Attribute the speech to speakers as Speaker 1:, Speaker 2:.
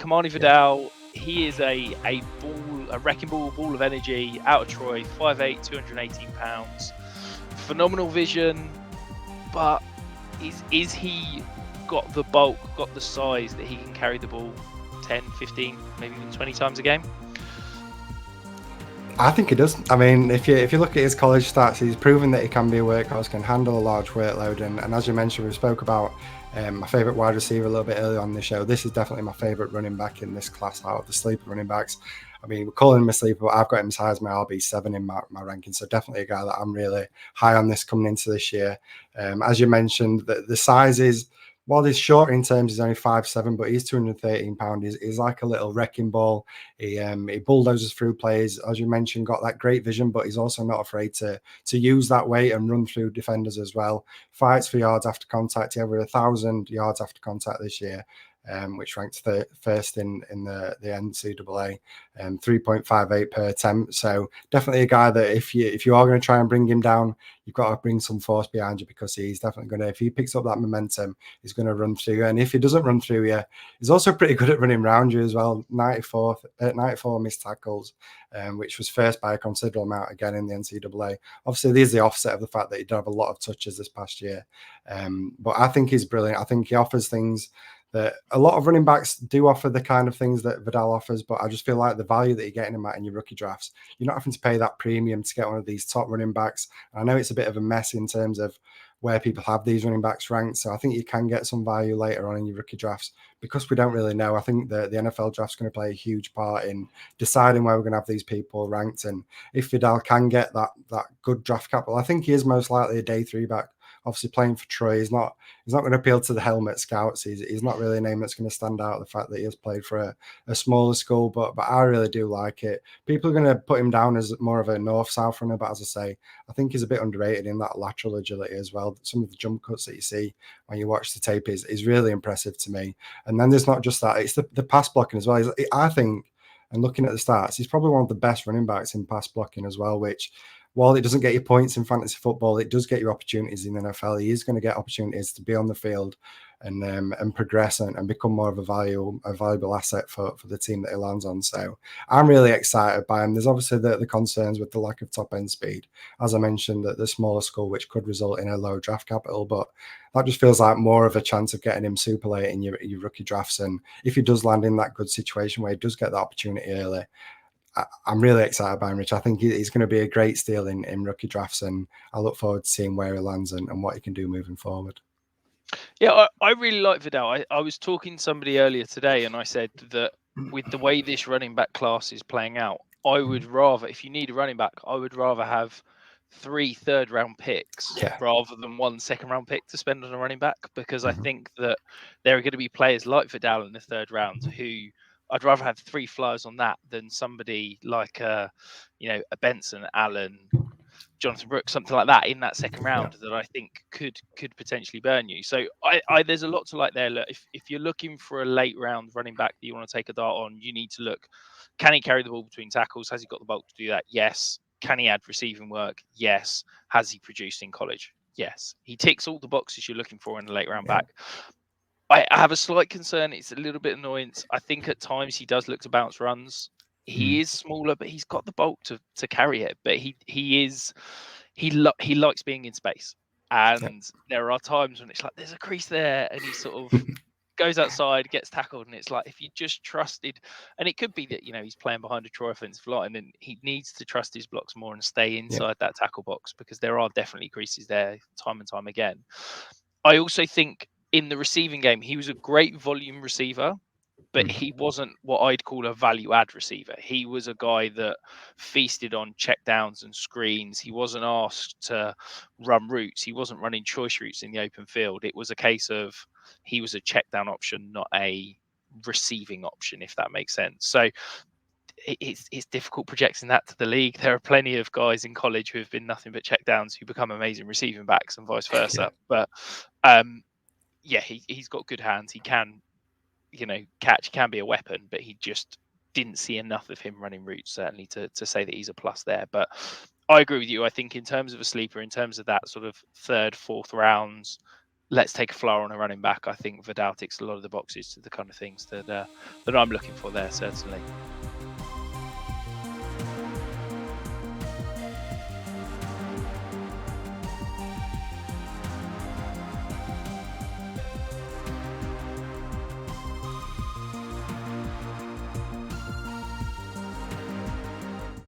Speaker 1: Kimani Vidal, he is a wrecking ball of energy out of Troy, 5'8", 218 pounds. Phenomenal vision, but is he got the bulk, got the size that he can carry the ball 10, 15, maybe even 20 times a game?
Speaker 2: I think he does. I mean, if you look at his college stats, he's proven that he can be a workhorse, can handle a large workload, and as you mentioned, we spoke about my favourite wide receiver a little bit earlier on the show. This is definitely my favourite running back in this class out of the sleeper running backs. I mean, we're calling him a sleeper, but I've got him as high as my RB7 in my ranking, so definitely a guy that I'm really high on this coming into this year. As you mentioned, the size is, while he's short in terms, he's only 5'7", but he's 213 pounds. He's like a little wrecking ball. He bulldozes through plays, as you mentioned, got that great vision, but he's also not afraid to use that weight and run through defenders as well. Fights for yards after contact. He had over 1,000 yards after contact this year, which ranked first in the NCAA, 3.58 per attempt. So definitely a guy that if you are going to try and bring him down, you've got to bring some force behind you, because he's definitely going to, if he picks up that momentum, he's going to run through you. And if he doesn't run through you, he's also pretty good at running around you as well. 94 missed tackles, which was first by a considerable amount again in the NCAA. Obviously, there's the offset of the fact that he did have a lot of touches this past year. But I think he's brilliant. I think he offers things that a lot of running backs do offer, the kind of things that Vidal offers, but I just feel like the value that you're getting him at in your rookie drafts, you're not having to pay that premium to get one of these top running backs. I know it's a bit of a mess in terms of where people have these running backs ranked, so I think you can get some value later on in your rookie drafts, because we don't really know. I think the NFL draft's going to play a huge part in deciding where we're going to have these people ranked, and if Vidal can get that good draft capital, I think he is most likely a day 3 back. Obviously, playing for Troy, he's not going to appeal to the helmet scouts. He's not really a name that's going to stand out. The fact that he has played for a smaller school, but I really do like it. People are going to put him down as more of a north-south runner, but as I say, I think he's a bit underrated in that lateral agility as well. Some of the jump cuts that you see when you watch the tape is really impressive to me. And then there's not just that; it's the pass blocking as well. I think, and looking at the stats, he's probably one of the best running backs in pass blocking as well, which, while it doesn't get you points in fantasy football, it does get you opportunities in the NFL. He is going to get opportunities to be on the field and progress and become more of a valuable asset for the team that he lands on. So I'm really excited by him. There's obviously the concerns with the lack of top end speed, as I mentioned, that the smaller school, which could result in a low draft capital, but that just feels like more of a chance of getting him super late in your rookie drafts. And if he does land in that good situation where he does get the opportunity early, I'm really excited by him, Rich. I think he's going to be a great steal in rookie drafts, and I look forward to seeing where he lands and what he can do moving forward.
Speaker 1: Yeah, I really like Vidal. I was talking to somebody earlier today, and I said that with the way this running back class is playing out, I would rather, if you need a running back, I would rather have 3 third-round picks rather than 1 second-round pick to spend on a running back, because I think that there are going to be players like Vidal in the 3rd round who I'd rather have 3 flyers on that than somebody like a Benson, Allen, Jonathan Brooks, something like that in that 2nd round that I think could potentially burn you. So there's a lot to like there. Look, if you're looking for a late round running back that you want to take a dart on, you need to look, can he carry the ball between tackles? Has he got the bulk to do that? Yes. Can he add receiving work? Yes. Has he produced in college? Yes. He ticks all the boxes you're looking for in a late round back. I have a slight concern. It's a little bit annoying. I think at times he does look to bounce runs. He is smaller, but he's got the bulk to carry it. But he likes being in space. And there are times when it's like there's a crease there, and he sort of goes outside, gets tackled, and it's like if you just trusted, and it could be that he's playing behind a Troy offensive line, and he needs to trust his blocks more and stay inside that tackle box, because there are definitely creases there time and time again. I also think in the receiving game, he was a great volume receiver, but he wasn't what I'd call a value add receiver. He was a guy that feasted on checkdowns and screens. He wasn't asked to run routes. He wasn't running choice routes in the open field. It was a case of he was a check down option, not a receiving option, if that makes sense. So it's difficult projecting that to the league. There are plenty of guys in college who have been nothing but check downs who become amazing receiving backs and vice versa. But he's got good hands. He can, catch, can be a weapon, but he just didn't see enough of him running routes, certainly, to say that he's a plus there. But I agree with you. I think in terms of a sleeper, in terms of that sort of 3rd, 4th rounds, let's take a flyer on a running back. I think Vidal ticks a lot of the boxes to the kind of things that I'm looking for there, certainly.